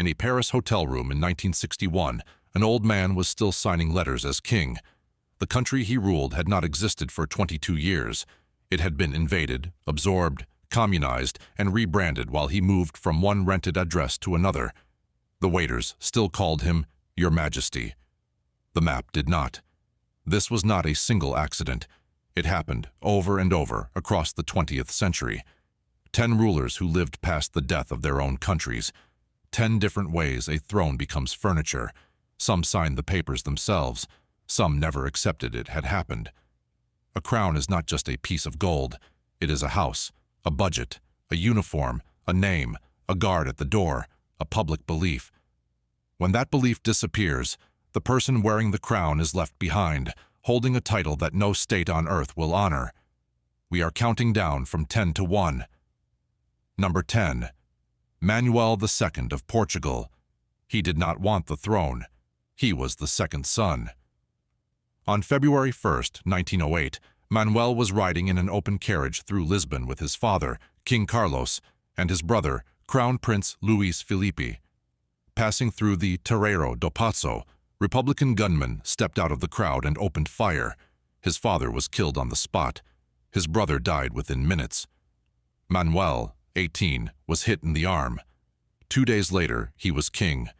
In a Paris hotel room in 1961, an old man was still signing letters as king. The country he ruled had not existed for 22 years. It had been invaded, absorbed, communized, and rebranded while he moved from one rented address to another. The waiters still called him Your Majesty. The map did not. This was not a single accident. It happened over and over across the 20th century. 10 rulers who lived past the death of their own countries. 10 different ways a throne becomes furniture. Some signed the papers themselves. Some never accepted it had happened. A crown is not just a piece of gold. It is a house, a budget, a uniform, a name, a guard at the door, a public belief. When that belief disappears, the person wearing the crown is left behind, holding a title that no state on earth will honor. We are counting down from 10 to 1. Number 10. Manuel II of Portugal. He did not want the throne. He was the second son. On February 1st, 1908, Manuel was riding in an open carriage through Lisbon with his father, King Carlos, and his brother, Crown Prince Luís Filipe. Passing through the Terreiro do Paço, Republican gunmen stepped out of the crowd and opened fire. His father was killed on the spot. His brother died within minutes. Manuel, 18, was hit in the arm. 2 days later, he was king.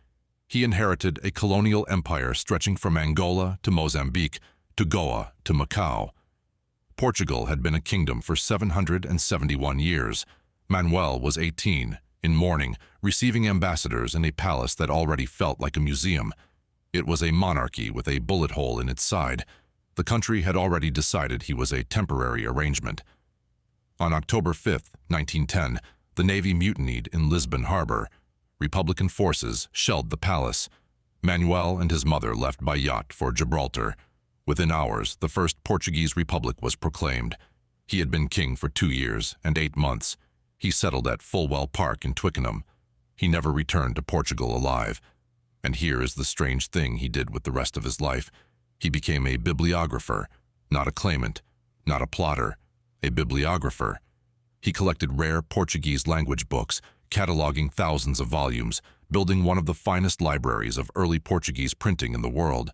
He inherited a colonial empire stretching from Angola to Mozambique to Goa to Macau. Portugal had been a kingdom for 771 years. Manuel was 18, in mourning, receiving ambassadors in a palace that already felt like a museum. It was a monarchy with a bullet hole in its side. The country had already decided he was a temporary arrangement. On October 5, 1910, the Navy mutinied in Lisbon Harbor. Republican forces shelled the palace. Manuel and his mother left by yacht for Gibraltar. Within hours, the first Portuguese republic was proclaimed. He had been king for 2 years and 8 months. He settled at Fulwell Park in Twickenham. He never returned to Portugal alive. And here is the strange thing he did with the rest of his life. He became a bibliographer, not a claimant, not a plotter, a bibliographer. He collected rare Portuguese language books, cataloging thousands of volumes, building one of the finest libraries of early Portuguese printing in the world.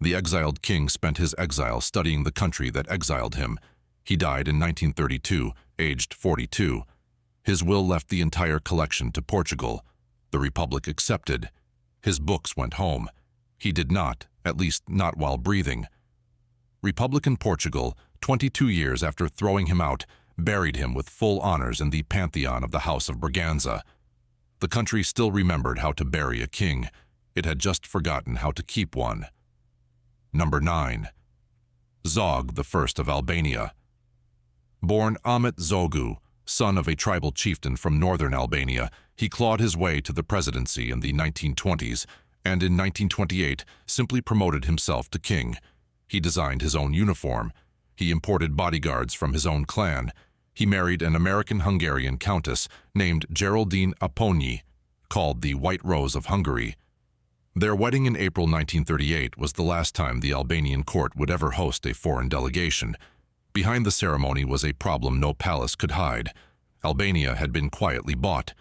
The exiled king spent his exile studying the country that exiled him. He died in 1932, aged 42. His will left the entire collection to Portugal. The Republic accepted. His books went home. He did not, at least not while breathing. Republican Portugal, 22 years after throwing him out, buried him with full honors in the pantheon of the House of Braganza. The country still remembered how to bury a king. It had just forgotten how to keep one. Number 9. Zog I of Albania. Born Ahmet Zogu, son of a tribal chieftain from northern Albania, he clawed his way to the presidency in the 1920s, and in 1928 simply promoted himself to king. He designed his own uniform. He imported bodyguards from his own clan. He married an American-Hungarian countess named Geraldine Apponyi, called the White Rose of Hungary. Their wedding in April 1938 was the last time the Albanian court would ever host a foreign delegation. Behind the ceremony was a problem no palace could hide. Albania had been quietly bought.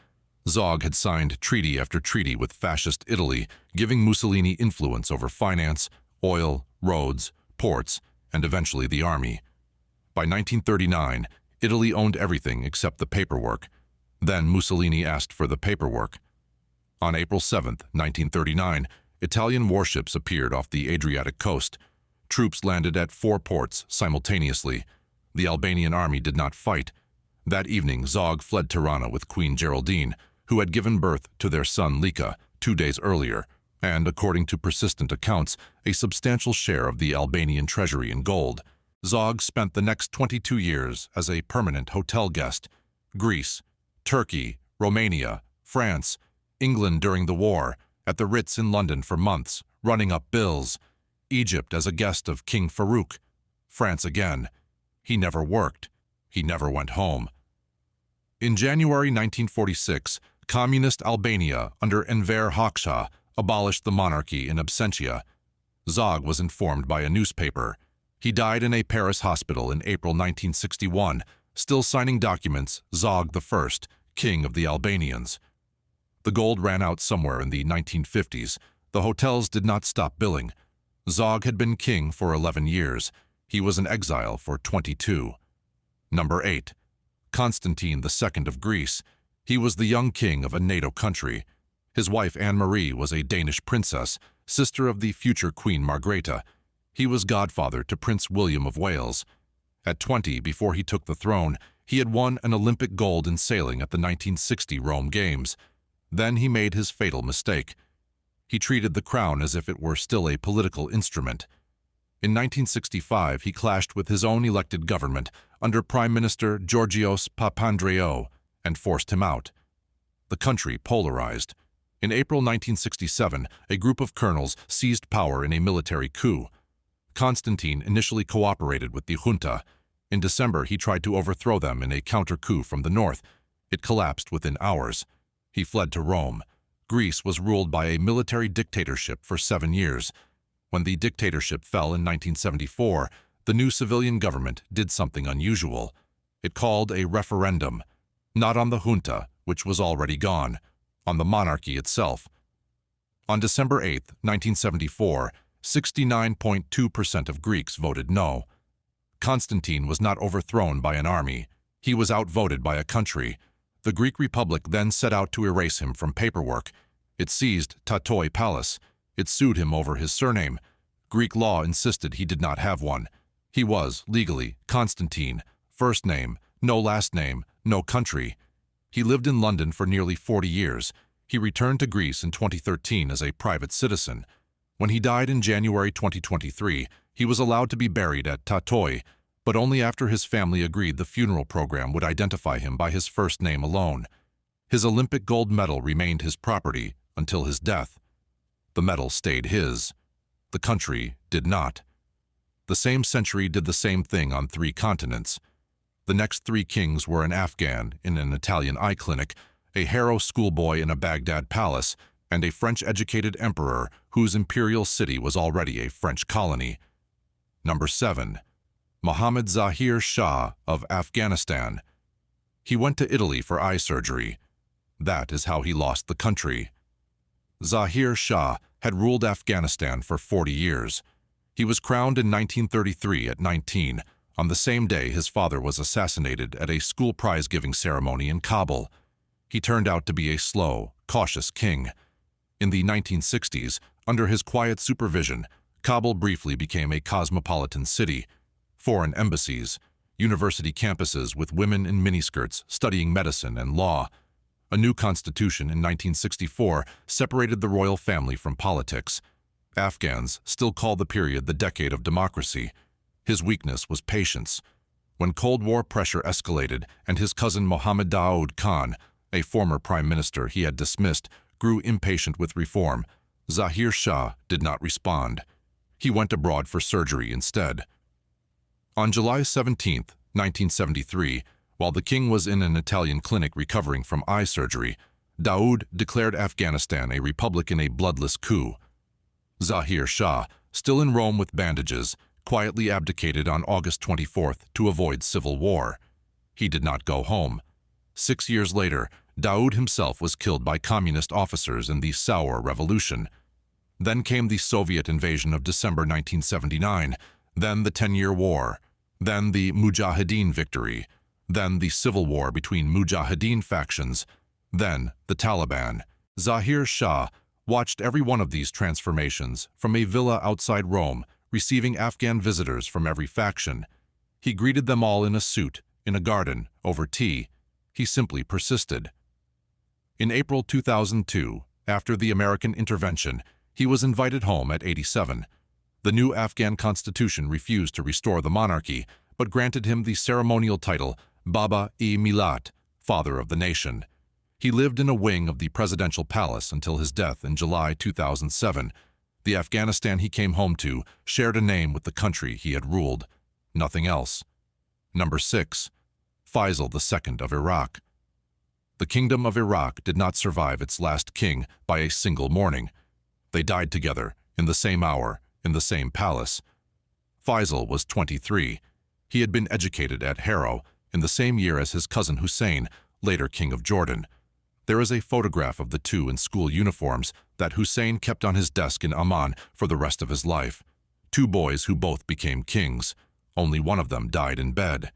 Zog had signed treaty after treaty with fascist Italy, giving Mussolini influence over finance, oil, roads, ports, and eventually the army. By 1939, Italy owned everything except the paperwork. Then Mussolini asked for the paperwork. On April 7, 1939, Italian warships appeared off the Adriatic coast. Troops landed at 4 ports simultaneously. The Albanian army did not fight. That evening, Zog fled Tirana with Queen Geraldine, who had given birth to their son Lika 2 days earlier, and, according to persistent accounts, a substantial share of the Albanian treasury in gold. Zog spent the next 22 years as a permanent hotel guest. Greece, Turkey, Romania, France, England during the war, at the Ritz in London for months, running up bills. Egypt as a guest of King Farouk. France again. He never worked. He never went home. In January 1946, Communist Albania under Enver Hoxha abolished the monarchy in absentia. Zog was informed by a newspaper. He died in a Paris hospital in April 1961, still signing documents, Zog I, King of the Albanians. The gold ran out somewhere in the 1950s. The hotels did not stop billing. Zog had been king for 11 years. He was in exile for 22. Number 8. Constantine II of Greece. He was the young king of a NATO country. His wife Anne-Marie was a Danish princess, sister of the future Queen Margrethe. He was godfather to Prince William of Wales. At 20, before he took the throne, he had won an Olympic gold in sailing at the 1960 Rome Games. Then he made his fatal mistake. He treated the crown as if it were still a political instrument. In 1965, he clashed with his own elected government under Prime Minister Georgios Papandreou and forced him out. The country polarized. In April 1967, a group of colonels seized power in a military coup. Constantine initially cooperated with the junta. In December, he tried to overthrow them in a counter-coup from the north. It collapsed within hours. He fled to Rome. Greece was ruled by a military dictatorship for 7 years. When the dictatorship fell in 1974, the new civilian government did something unusual. It called a referendum, not on the junta, which was already gone, on the monarchy itself. On December 8, 1974, 69.2% of Greeks voted no. Constantine was not overthrown by an army. He was outvoted by a country. The Greek Republic then set out to erase him from paperwork. It seized Tatoi Palace. It sued him over his surname. Greek law insisted he did not have one. He was, legally, Constantine, first name, no last name, no country. He lived in London for nearly 40 years. He returned to Greece in 2013 as a private citizen. When he died in January 2023, he was allowed to be buried at Tatoi, but only after his family agreed the funeral program would identify him by his first name alone. His Olympic gold medal remained his property until his death. The medal stayed his. The country did not. The same century did the same thing on 3 continents. The next 3 kings were an Afghan in an Italian eye clinic, a Harrow schoolboy in a Baghdad palace, and a French-educated emperor whose imperial city was already a French colony. Number 7. Mohammad Zahir Shah of Afghanistan. He went to Italy for eye surgery. That is how he lost the country. Zahir Shah had ruled Afghanistan for 40 years. He was crowned in 1933 at 19, on the same day his father was assassinated at a school prize-giving ceremony in Kabul. He turned out to be a slow, cautious king. In the 1960s, under his quiet supervision, Kabul briefly became a cosmopolitan city. Foreign embassies, university campuses with women in miniskirts studying medicine and law. A new constitution in 1964 separated the royal family from politics. Afghans still call the period the decade of democracy. His weakness was patience. When Cold War pressure escalated and his cousin Mohammad Daoud Khan, a former prime minister he had dismissed, grew impatient with reform, Zahir Shah did not respond. He went abroad for surgery instead. On July 17, 1973, while the king was in an Italian clinic recovering from eye surgery, Daoud declared Afghanistan a republic in a bloodless coup. Zahir Shah, still in Rome with bandages, quietly abdicated on August 24th to avoid civil war. He did not go home. 6 years later, Daoud himself was killed by communist officers in the Sour Revolution. Then came the Soviet invasion of December 1979, then the 10-year war, then the Mujahideen victory, then the civil war between Mujahideen factions, then the Taliban. Zahir Shah watched every one of these transformations from a villa outside Rome, receiving Afghan visitors from every faction. He greeted them all in a suit, in a garden, over tea. He simply persisted. In April 2002, after the American intervention, he was invited home at 87. The new Afghan constitution refused to restore the monarchy, but granted him the ceremonial title Baba-e-Millat, Father of the Nation. He lived in a wing of the presidential palace until his death in July 2007. The Afghanistan he came home to shared a name with the country he had ruled. Nothing else. Number 6. Faisal II of Iraq. The Kingdom of Iraq did not survive its last king by a single morning. They died together, in the same hour, in the same palace. Faisal was 23. He had been educated at Harrow, in the same year as his cousin Hussein, later King of Jordan. There is a photograph of the two in school uniforms that Hussein kept on his desk in Amman for the rest of his life. Two boys who both became kings. Only one of them died in bed.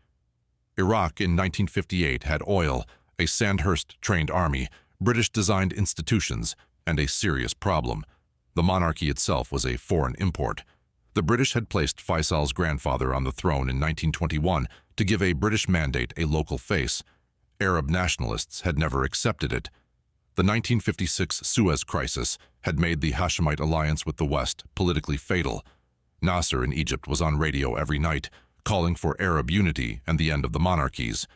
Iraq in 1958 had oil, a Sandhurst-trained army, British-designed institutions, and a serious problem. The monarchy itself was a foreign import. The British had placed Faisal's grandfather on the throne in 1921 to give a British mandate a local face. Arab nationalists had never accepted it. The 1956 Suez Crisis had made the Hashemite alliance with the West politically fatal. Nasser in Egypt was on radio every night, calling for Arab unity and the end of the monarchies.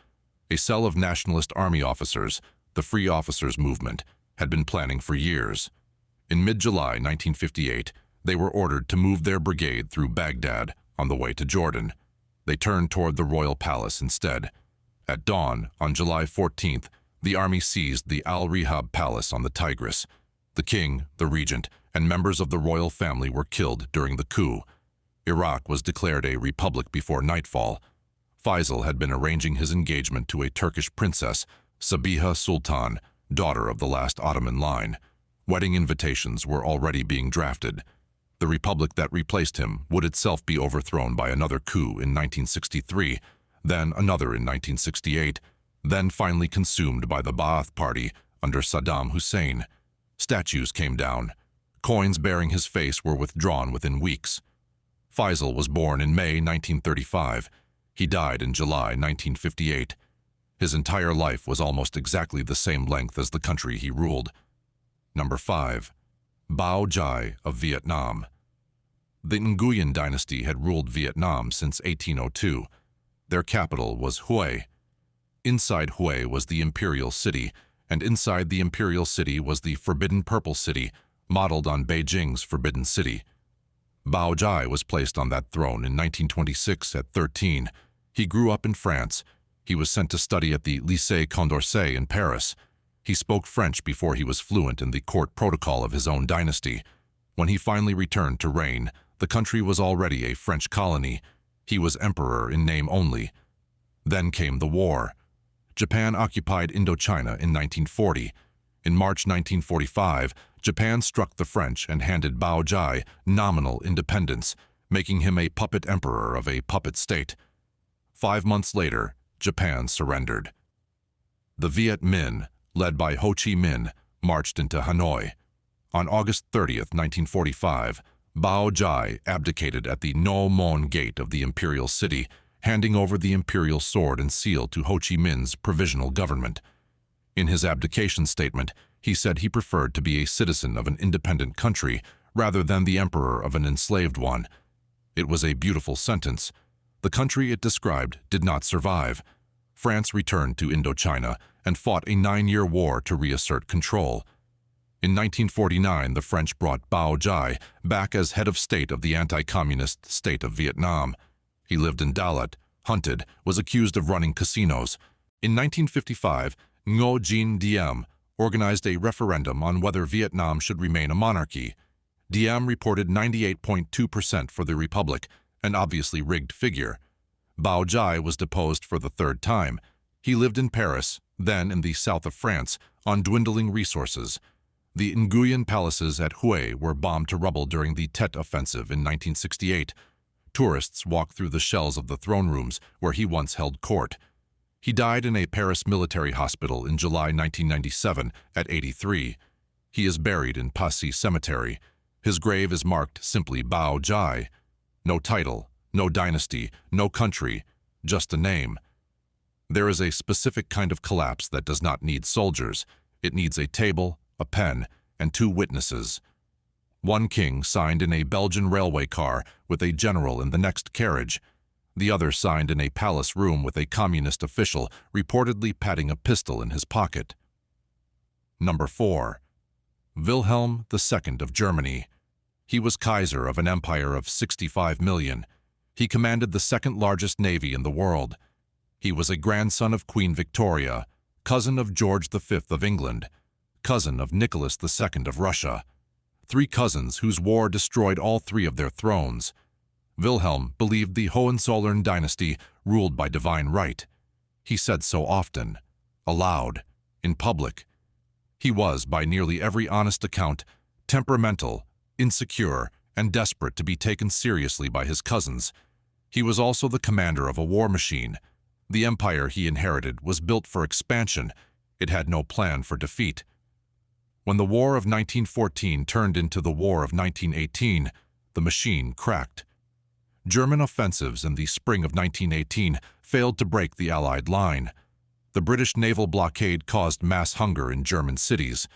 A cell of nationalist army officers, the Free Officers Movement, had been planning for years. In mid-July 1958, they were ordered to move their brigade through Baghdad on the way to Jordan. They turned toward the royal palace instead. At dawn, on July 14th, the army seized the Al-Rihab Palace on the Tigris. The king, the regent, and members of the royal family were killed during the coup. Iraq was declared a republic before nightfall. Faisal had been arranging his engagement to a Turkish princess, Sabiha Sultan, daughter of the last Ottoman line. Wedding invitations were already being drafted. The republic that replaced him would itself be overthrown by another coup in 1963, then another in 1968, then finally consumed by the Ba'ath Party under Saddam Hussein. Statues came down. Coins bearing his face were withdrawn within weeks. Faisal was born in May 1935. He died in July 1958. His entire life was almost exactly the same length as the country he ruled. Number 5. Bao Jai of Vietnam. The Nguyen dynasty had ruled Vietnam since 1802. Their capital was Hue. Inside Hue was the imperial city, and inside the imperial city was the Forbidden Purple City, modeled on Beijing's Forbidden City. Bao Jai was placed on that throne in 1926 at 13. He grew up in France. He was sent to study at the Lycée Condorcet in Paris. He spoke French before he was fluent in the court protocol of his own dynasty. When he finally returned to reign, the country was already a French colony. He was emperor in name only. Then came the war. Japan occupied Indochina in 1940. In March 1945, Japan struck the French and handed Bao Jai nominal independence, making him a puppet emperor of a puppet state. 5 months later, Japan surrendered. The Viet Minh, led by Ho Chi Minh, marched into Hanoi. On August 30th, 1945, Bao Jai abdicated at the No Mon Gate of the imperial city, handing over the imperial sword and seal to Ho Chi Minh's provisional government. In his abdication statement, he said he preferred to be a citizen of an independent country rather than the emperor of an enslaved one. It was a beautiful sentence. The country it described did not survive. France returned to Indochina and fought a 9-year war to reassert control. In 1949, the French brought Bao Jai back as head of state of the anti-communist state of Vietnam. He lived in Dalat, hunted, was accused of running casinos. In 1955, Ngo Dinh Diem organized a referendum on whether Vietnam should remain a monarchy. Diem reported 98.2% for the republic, an obviously rigged figure. Bao Jai was deposed for the 3rd time. He lived in Paris, then in the south of France, on dwindling resources. The Nguyen palaces at Hue were bombed to rubble during the Tet Offensive in 1968. Tourists walked through the shells of the throne rooms where he once held court. He died in a Paris military hospital in July 1997 at 83. He is buried in Passy Cemetery. His grave is marked simply Bao Jai. No title, no dynasty, no country, just a name. There is a specific kind of collapse that does not need soldiers. It needs a table, a pen, and 2 witnesses. One king signed in a Belgian railway car with a general in the next carriage. The other signed in a palace room with a communist official reportedly patting a pistol in his pocket. Number 4. Wilhelm II of Germany. He was Kaiser of an empire of 65 million. He commanded the 2nd largest navy in the world. He was a grandson of Queen Victoria, cousin of George V of England, cousin of Nicholas II of Russia. 3 cousins whose war destroyed all 3 of their thrones. Wilhelm believed the Hohenzollern dynasty ruled by divine right. He said so often, aloud, in public. He was, by nearly every honest account, temperamental, insecure, and desperate to be taken seriously by his cousins. He was also the commander of a war machine. The empire he inherited was built for expansion. It had no plan for defeat. When the War of 1914 turned into the War of 1918, the machine cracked. German offensives in the spring of 1918 failed to break the Allied line. The British naval blockade caused mass hunger in German cities.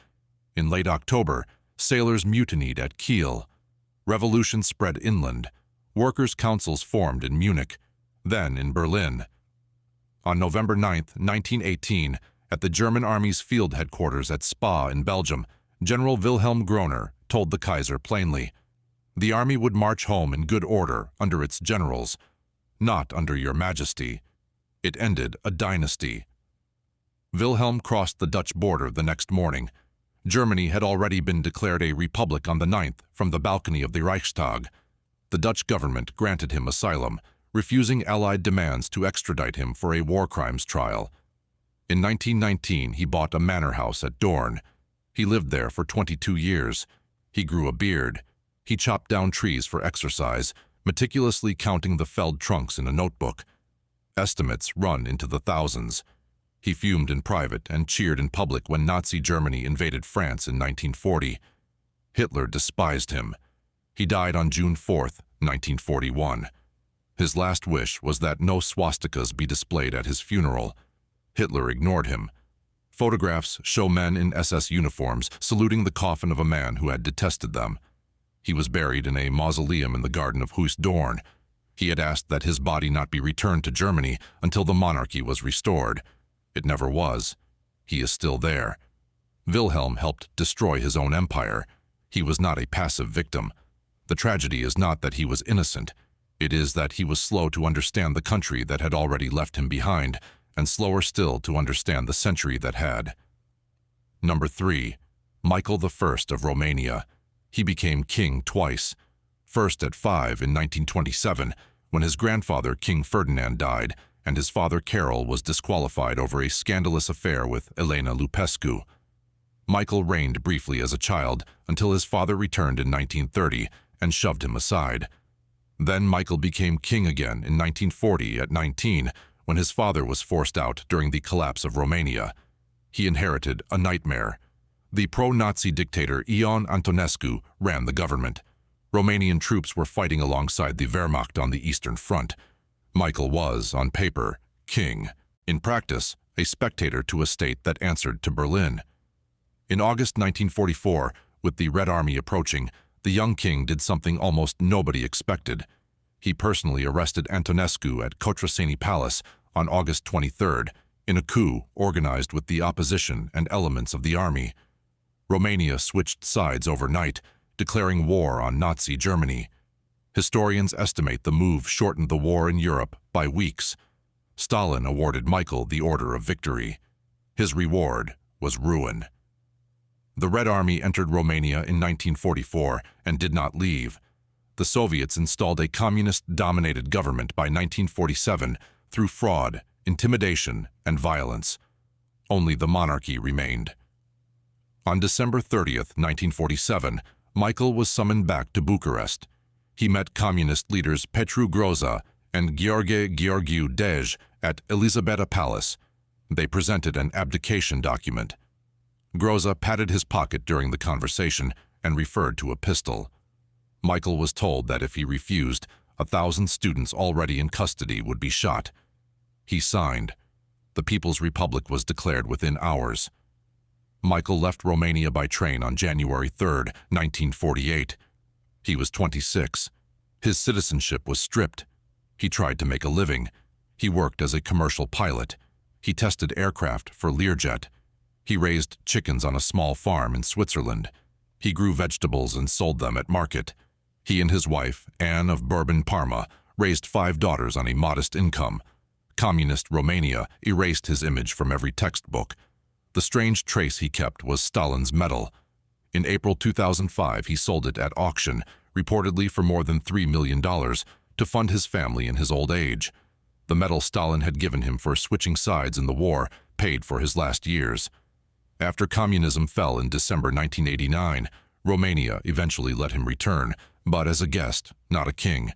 In late October, sailors mutinied at Kiel. Revolution spread inland. Workers' councils formed in Munich, then in Berlin. On November 9, 1918, at the German Army's field headquarters at Spa in Belgium, General Wilhelm Groener told the Kaiser plainly, "The army would march home in good order under its generals, not under Your Majesty." It ended a dynasty. Wilhelm crossed the Dutch border the next morning. Germany had already been declared a republic on the 9th from the balcony of the Reichstag. The Dutch government granted him asylum, refusing Allied demands to extradite him for a war crimes trial. In 1919, he bought a manor house at Doorn. He lived there for 22 years. He grew a beard. He chopped down trees for exercise, meticulously counting the felled trunks in a notebook. Estimates run into the thousands. He fumed in private and cheered in public when Nazi Germany invaded France in 1940. Hitler despised him. He died on June 4, 1941. His last wish was that no swastikas be displayed at his funeral. Hitler ignored him. Photographs show men in SS uniforms saluting the coffin of a man who had detested them. He was buried in a mausoleum in the garden of Huis Doorn. He had asked that his body not be returned to Germany until the monarchy was restored. It never was. He is still there. Wilhelm helped destroy his own empire. He was not a passive victim. The tragedy is not that he was innocent. It is that he was slow to understand the country that had already left him behind, and slower still to understand the century that had. Number 3. Michael I of Romania. He became king twice. First at 5 in 1927, when his grandfather King Ferdinand died, and his father Carol was disqualified over a scandalous affair with Elena Lupescu. Michael reigned briefly as a child until his father returned in 1930 and shoved him aside. Then Michael became king again in 1940 at 19, when his father was forced out during the collapse of Romania. He inherited a nightmare. The pro-Nazi dictator Ion Antonescu ran the government. Romanian troops were fighting alongside the Wehrmacht on the Eastern Front. Michael was, on paper, king. In practice, a spectator to a state that answered to Berlin. In August 1944, with the Red Army approaching, the young king did something almost nobody expected. He personally arrested Antonescu at Cotroceni Palace on August 23rd, in a coup organized with the opposition and elements of the army. Romania switched sides overnight, declaring war on Nazi Germany. Historians estimate the move shortened the war in Europe by weeks. Stalin awarded Michael the Order of Victory. His reward was ruin. The Red Army entered Romania in 1944 and did not leave. The Soviets installed a communist-dominated government by 1947 through fraud, intimidation, and violence. Only the monarchy remained. On December 30th, 1947, Michael was summoned back to Bucharest. He met communist leaders Petru Groza and Gheorghe Gheorghiu Dej at Elisabeta Palace. They presented an abdication document. Groza patted his pocket during the conversation and referred to a pistol. Michael was told that if he refused, 1,000 students already in custody would be shot. He signed. The People's Republic was declared within hours. Michael left Romania by train on January 3, 1948. He was 26. His citizenship was stripped. He tried to make a living. He worked as a commercial pilot. He tested aircraft for Learjet. He raised chickens on a small farm in Switzerland. He grew vegetables and sold them at market. He and his wife, Anne of Bourbon-Parma, raised 5 daughters on a modest income. Communist Romania erased his image from every textbook. The strange trace he kept was Stalin's medal. In April 2005, he sold it at auction, reportedly for more than $3 million, to fund his family in his old age. The medal Stalin had given him for switching sides in the war paid for his last years. After communism fell in December 1989, Romania eventually let him return, but as a guest, not a king.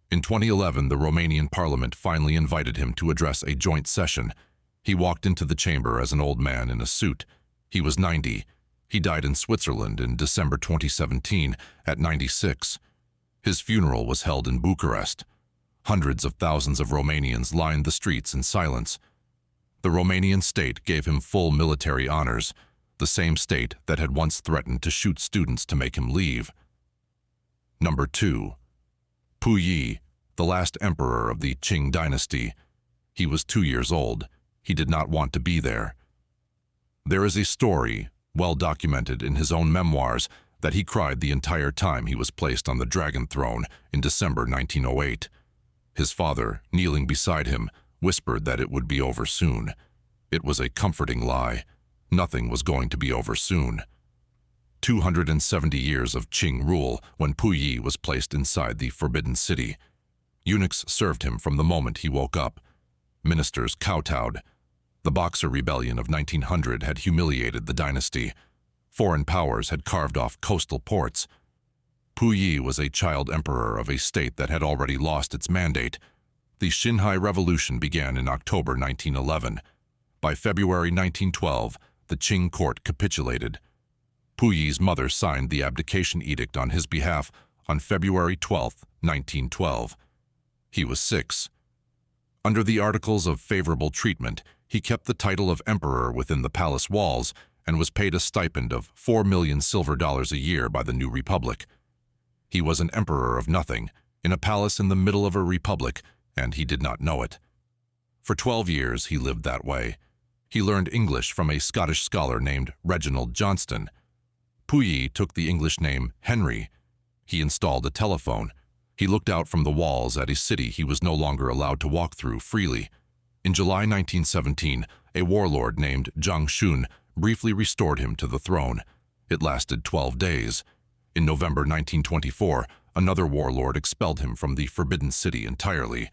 In 2011, the Romanian parliament finally invited him to address a joint session. He walked into the chamber as an old man in a suit. He was 90. He died in Switzerland in December 2017 at 96. His funeral was held in Bucharest. Hundreds of thousands of Romanians lined the streets in silence. The Romanian state gave him full military honors, the same state that had once threatened to shoot students to make him leave. Number 2. Puyi, the last emperor of the Qing dynasty. He was 2 years old. He did not want to be there. There is a story, well documented in his own memoirs, that he cried the entire time he was placed on the dragon throne in December 1908. His father, kneeling beside him, whispered that it would be over soon. It was a comforting lie. Nothing was going to be over soon. 270 years of Qing rule when Puyi was placed inside the Forbidden City. Eunuchs served him from the moment he woke up. Ministers kowtowed. The Boxer Rebellion of 1900 had humiliated the dynasty. Foreign powers had carved off coastal ports. Puyi was a child emperor of a state that had already lost its mandate. The Xinhai Revolution began in October 1911. By February 1912, the Qing court capitulated. Puyi's mother signed the abdication edict on his behalf on February 12, 1912. He was 6. Under the Articles of Favorable Treatment, he kept the title of emperor within the palace walls and was paid a stipend of 4 million silver dollars a year by the new republic. He was an emperor of nothing, in a palace in the middle of a republic, and he did not know it. For 12 years he lived that way. He learned English from a Scottish scholar named Reginald Johnston. Puyi took the English name Henry. He installed a telephone. He looked out from the walls at a city he was no longer allowed to walk through freely. In July 1917, a warlord named Zhang Xun briefly restored him to the throne. It lasted 12 days. In November 1924, another warlord expelled him from the Forbidden City entirely.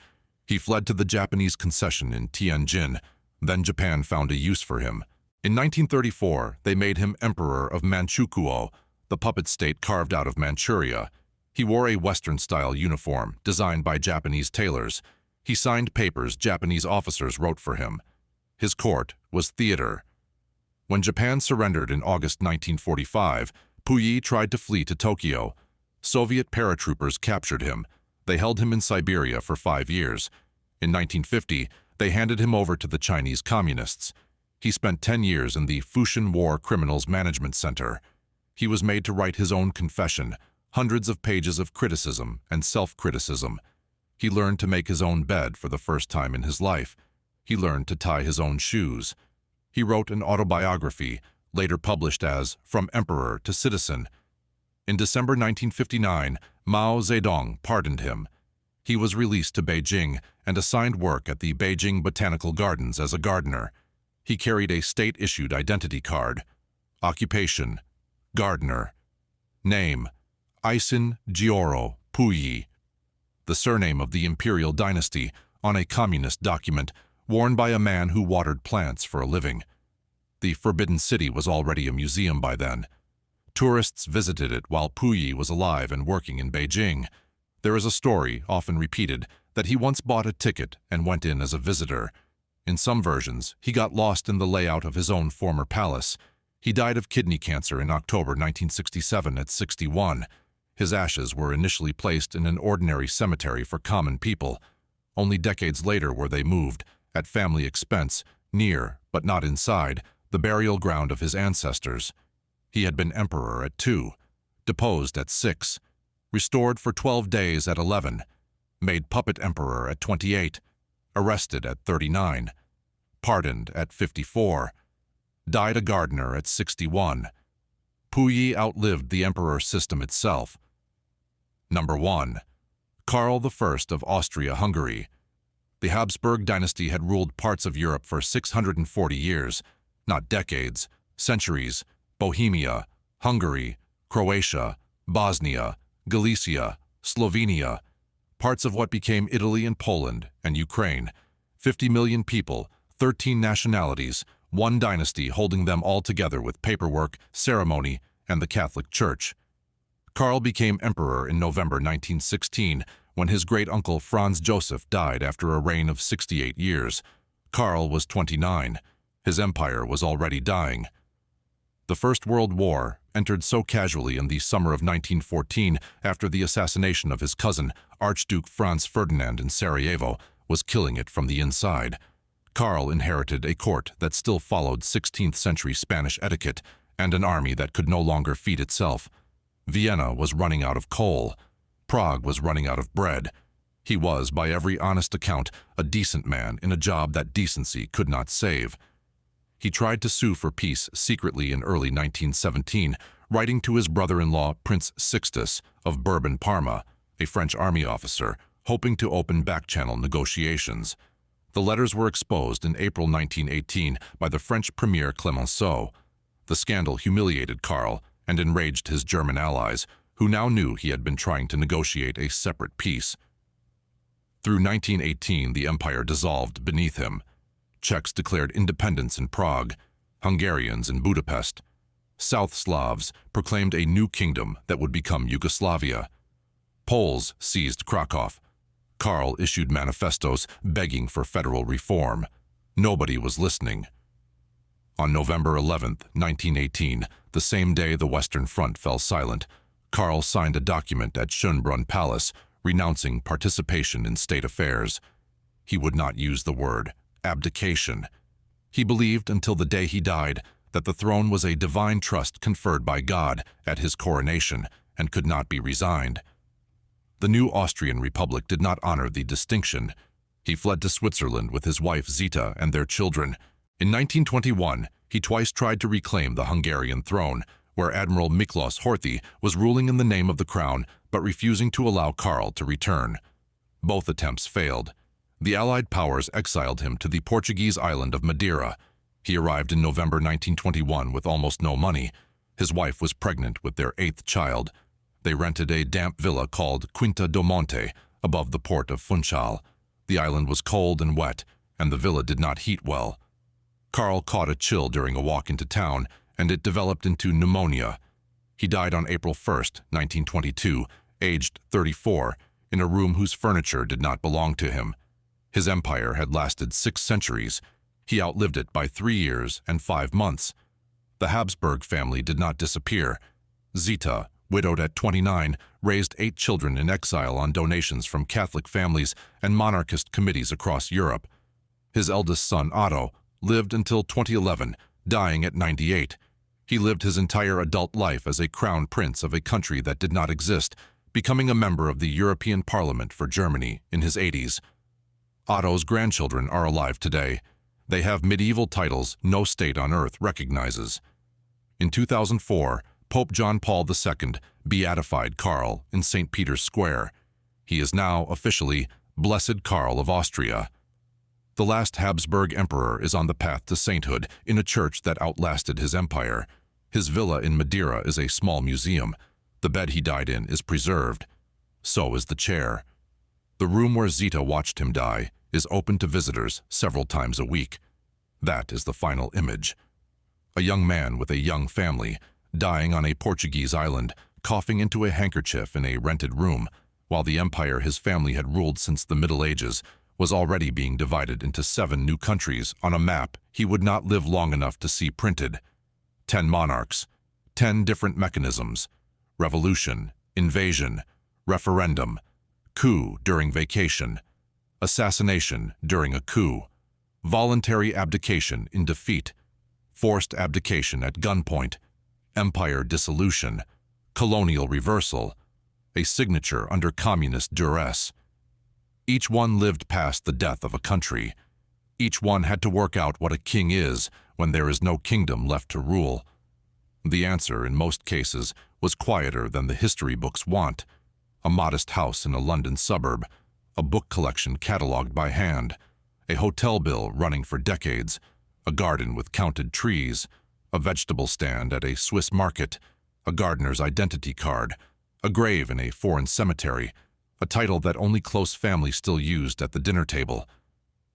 He fled to the Japanese concession in Tianjin. Then Japan found a use for him. In 1934, they made him Emperor of Manchukuo, the puppet state carved out of Manchuria. He wore a Western-style uniform designed by Japanese tailors. He signed papers Japanese officers wrote for him. His court was theater. When Japan surrendered in August 1945, Puyi tried to flee to Tokyo. Soviet paratroopers captured him. They held him in Siberia for 5 years. In 1950, they handed him over to the Chinese Communists. He spent 10 years in the Fushun War Criminals Management Center. He was made to write his own confession, hundreds of pages of criticism and self-criticism. He learned to make his own bed for the first time in his life. He learned to tie his own shoes. He wrote an autobiography, later published as From Emperor to Citizen. In December 1959, Mao Zedong pardoned him. He was released to Beijing and assigned work at the Beijing Botanical Gardens as a gardener. He carried a state-issued identity card. Occupation: gardener. Name: Aisin Gioro Puyi. The surname of the imperial dynasty on a communist document worn by a man who watered plants for a living. The Forbidden City was already a museum by then. Tourists visited it while Puyi was alive and working in Beijing. There is a story, often repeated, that he once bought a ticket and went in as a visitor. In some versions, he got lost in the layout of his own former palace. He died of kidney cancer in October 1967 at 61. His ashes were initially placed in an ordinary cemetery for common people. Only decades later were they moved, at family expense, near, but not inside, the burial ground of his ancestors. He had been emperor at 2, deposed at 6, restored for 12 days at 11, made puppet emperor at 28, arrested at 39, pardoned at 54, died a gardener at 61. Puyi outlived the emperor system itself. Number 1. Karl I of Austria-Hungary. The Habsburg dynasty had ruled parts of Europe for 640 years, not decades, centuries. Bohemia, Hungary, Croatia, Bosnia, Galicia, Slovenia, parts of what became Italy and Poland and Ukraine, 50 million people, 13 nationalities, one dynasty holding them all together with paperwork, ceremony, and the Catholic Church. Karl became emperor in November 1916 when his great-uncle Franz Joseph died after a reign of 68 years. Karl was 29. His empire was already dying. The First World War entered so casually in the summer of 1914 after the assassination of his cousin, Archduke Franz Ferdinand in Sarajevo, was killing it from the inside. Karl inherited a court that still followed 16th-century Spanish etiquette and an army that could no longer feed itself. Vienna was running out of coal. Prague was running out of bread. He was, by every honest account, a decent man in a job that decency could not save. He tried to sue for peace secretly in early 1917, writing to his brother-in-law Prince Sixtus of Bourbon-Parma, a French army officer, hoping to open back-channel negotiations. The letters were exposed in April 1918 by the French Premier Clemenceau. The scandal humiliated Karl and enraged his German allies, who now knew he had been trying to negotiate a separate peace. Through 1918, the empire dissolved beneath him. Czechs declared independence in Prague, Hungarians in Budapest. South Slavs proclaimed a new kingdom that would become Yugoslavia. Poles seized Krakow. Karl issued manifestos begging for federal reform. Nobody was listening. On November 11, 1918, the same day the Western Front fell silent, Karl signed a document at Schönbrunn Palace renouncing participation in state affairs. He would not use the word abdication. He believed until the day he died that the throne was a divine trust conferred by God at his coronation and could not be resigned. The new Austrian Republic did not honor the distinction. He fled to Switzerland with his wife Zita and their children. In 1921, he twice tried to reclaim the Hungarian throne, where Admiral Miklos Horthy was ruling in the name of the crown but refusing to allow Karl to return. Both attempts failed. The Allied powers exiled him to the Portuguese island of Madeira. He arrived in November 1921 with almost no money. His wife was pregnant with their 8th child. They rented a damp villa called Quinta do Monte above the port of Funchal. The island was cold and wet, and the villa did not heat well. Karl caught a chill during a walk into town, and it developed into pneumonia. He died on April 1, 1922, aged 34, in a room whose furniture did not belong to him. His empire had lasted 6 centuries. He outlived it by 3 years and 5 months. The Habsburg family did not disappear. Zita, widowed at 29, raised 8 children in exile on donations from Catholic families and monarchist committees across Europe. His eldest son, Otto, lived until 2011, dying at 98. He lived his entire adult life as a crown prince of a country that did not exist, becoming a member of the European Parliament for Germany in his 80s. Otto's grandchildren are alive today. They have medieval titles no state on earth recognizes. In 2004, Pope John Paul II beatified Karl in St. Peter's Square. He is now officially Blessed Karl of Austria. The last Habsburg emperor is on the path to sainthood in a church that outlasted his empire. His villa in Madeira is a small museum. The bed he died in is preserved. So is the chair. The room where Zita watched him die is open to visitors several times a week. That is the final image. A young man with a young family, dying on a Portuguese island, coughing into a handkerchief in a rented room, while the empire his family had ruled since the Middle Ages was already being divided into 7 new countries on a map he would not live long enough to see printed. 10 monarchs, 10 different mechanisms: revolution, invasion, referendum, coup during vacation, assassination during a coup, voluntary abdication in defeat, forced abdication at gunpoint, empire dissolution, colonial reversal, a signature under communist duress. Each one lived past the death of a country. Each one had to work out what a king is when there is no kingdom left to rule. The answer, in most cases, was quieter than the history books want. A modest house in a London suburb, a book collection catalogued by hand, a hotel bill running for decades, a garden with counted trees, a vegetable stand at a Swiss market, a gardener's identity card, a grave in a foreign cemetery, a title that only close family still used at the dinner table.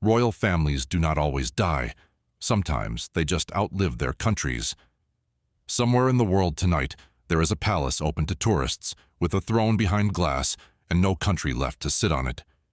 Royal families do not always die. Sometimes they just outlive their countries. Somewhere in the world tonight, there is a palace open to tourists, with a throne behind glass and no country left to sit on it.